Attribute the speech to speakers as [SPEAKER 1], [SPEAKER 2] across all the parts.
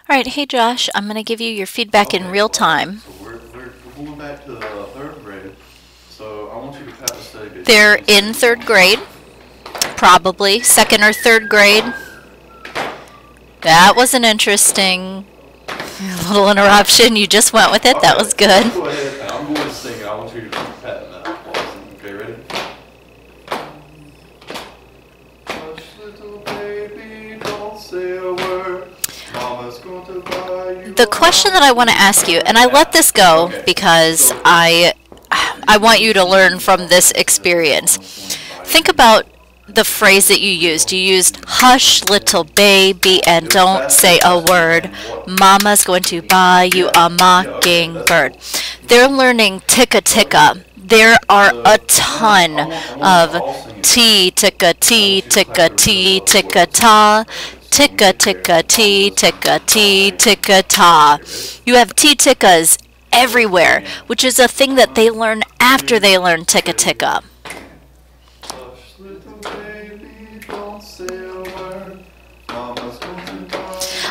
[SPEAKER 1] All right, hey Josh, I'm going to give you your feedback in real time.
[SPEAKER 2] So we're going back to the third grade. So I want you to pass a study based.
[SPEAKER 1] They're in third grade, probably second or third grade. That was an interesting little interruption. You just went with it. That was good.
[SPEAKER 2] Go ahead. And I'm going to sing it. I want you to keep patting that applause. Okay, ready? Hush, little baby, don't say a word. Mama's going to buy you.
[SPEAKER 1] The question that I want to ask you, and I let this go because I want you to learn from this experience. Think about the phrase that you used. You used, hush, little baby, and don't say a word. Mama's going to buy you a mockingbird. They're learning ticka ticka. There are a ton of tea, ticka, tea, ticka, tea, ticka, ta. Ticka, ticka, tea, ticka, tea, ticka, ta. You have tea tickas everywhere, which is a thing that they learn after they learn ticka ticka.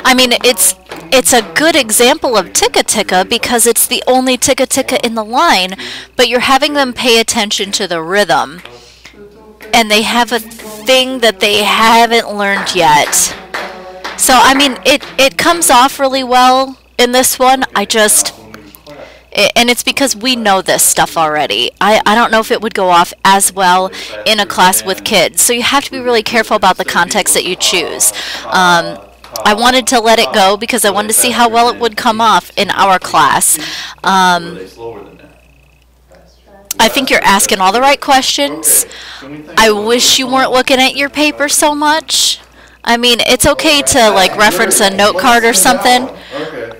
[SPEAKER 1] I mean, it's a good example of ticka ticka because it's the only ticka ticka in the line, but you're having them pay attention to the rhythm. And they have a thing that they haven't learned yet. So, I mean, it comes off really well in this one. And it's because we know this stuff already. I don't know if it would go off as well in a class with kids. So you have to be really careful about the context that you choose. I wanted to let it go because I wanted to see how well it would come off in our class. I think you're asking all the right questions. I wish you weren't looking at your paper so much. I mean, it's okay to like reference a note card or something.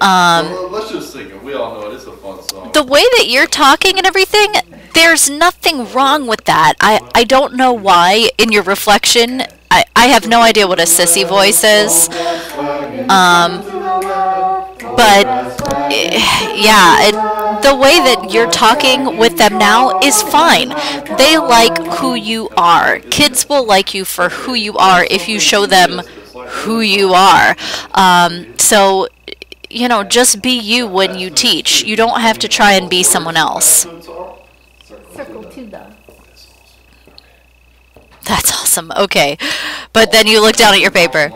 [SPEAKER 2] Let's just sing it. We all know it. It's a fun song.
[SPEAKER 1] The way that you're talking and everything, there's nothing wrong with that. I don't know why in your reflection. I have no idea what a sissy voice is. But yeah, the way that you're talking with them now is fine. They like who you are. Kids will like you for who you are if you show them who you are. So, you know, just be you when you teach. You don't have to try and be someone else.
[SPEAKER 3] Circle 2 though.
[SPEAKER 1] That's awesome. Okay. But then you look down at your paper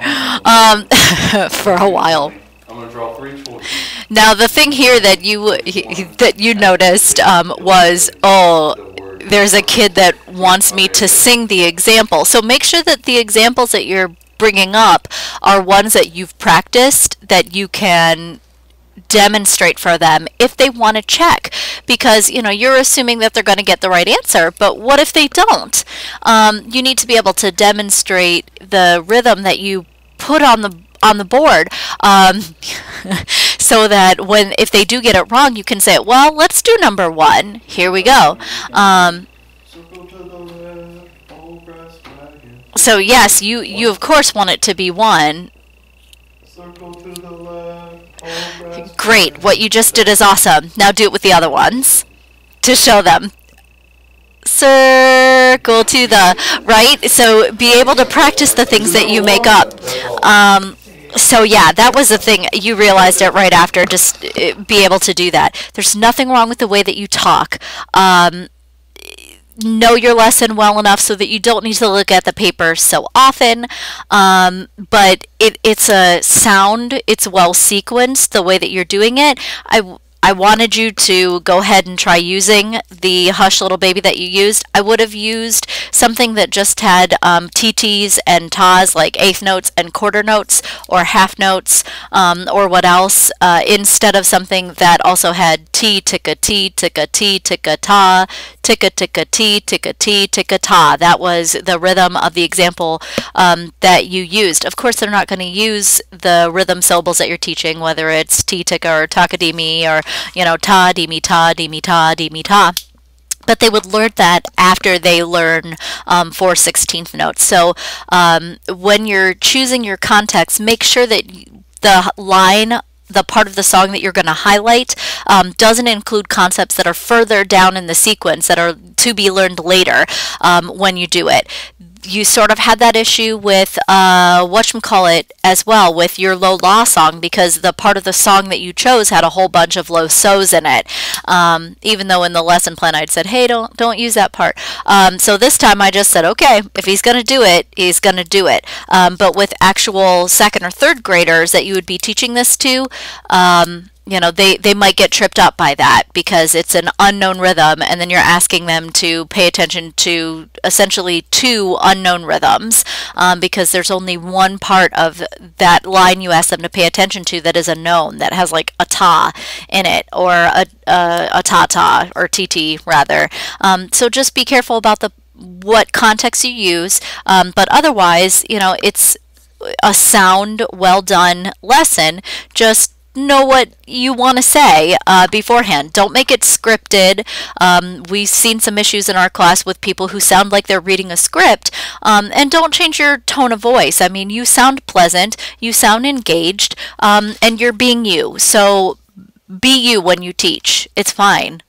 [SPEAKER 1] for a while.
[SPEAKER 2] I'm going to draw 3 choices.
[SPEAKER 1] Now, the thing here that you noticed was, oh, there's a kid that wants me to sing the example. So make sure that the examples that you're bringing up are ones that you've practiced, that you can demonstrate for them if they want to check, because you know you're assuming that they're going to get the right answer, but what if they don't? You need to be able to demonstrate the rhythm that you put on the board, so that if they do get it wrong, you can say, well, let's do number 1. Here we go. So yes, you of course want it to be 1. Great, what you just did is awesome. Now do it with the other ones to show them. Circle to the right. So be able to practice the things that you make up. So yeah, that was the thing. You realized it right after. Just be able to do that. There's nothing wrong with the way that you talk. Know your lesson well enough so that you don't need to look at the paper so often, but it's a sound, it's well sequenced the way that you're doing it. I wanted you to go ahead and try using the Hush Little Baby that you used. I would have used something that just had TTs and tas, like eighth notes and quarter notes or half notes, or what else, instead of something that also had T, ticka, T, ticka, T, ticka, ta, ticka, ticka, T, ticka, T, ticka, ta. That was the rhythm of the example that you used. Of course, they're not going to use the rhythm syllables that you're teaching, whether it's T, ticka, or takadimi, or you know, ta, dimi, ta, dimi, ta, dimi, ta. But they would learn that after they learn 4/16 notes. So when you're choosing your context, make sure that the line, the part of the song that you're going to highlight, doesn't include concepts that are further down in the sequence that are to be learned later when you do it. you sort of had that issue with whatchamacallit as well with your low la song, because the part of the song that you chose had a whole bunch of low so's in it. Even though in the lesson plan I'd said, hey, don't use that part. So this time I just said, okay, if he's going to do it, he's going to do it. But with actual second or third graders that you would be teaching this to, you know, they might get tripped up by that because it's an unknown rhythm, and then you're asking them to pay attention to essentially two unknown rhythms, because there's only one part of that line you ask them to pay attention to that is a known, that has like a ta in it, or a ta-ta, or tt rather. So just be careful about what context you use, but otherwise, you know, it's a sound, well done lesson. Just know what you want to say beforehand. Don't make it scripted. We've seen some issues in our class with people who sound like they're reading a script, and don't change your tone of voice. I mean, you sound pleasant, you sound engaged, and you're being you. So be you when you teach. It's fine.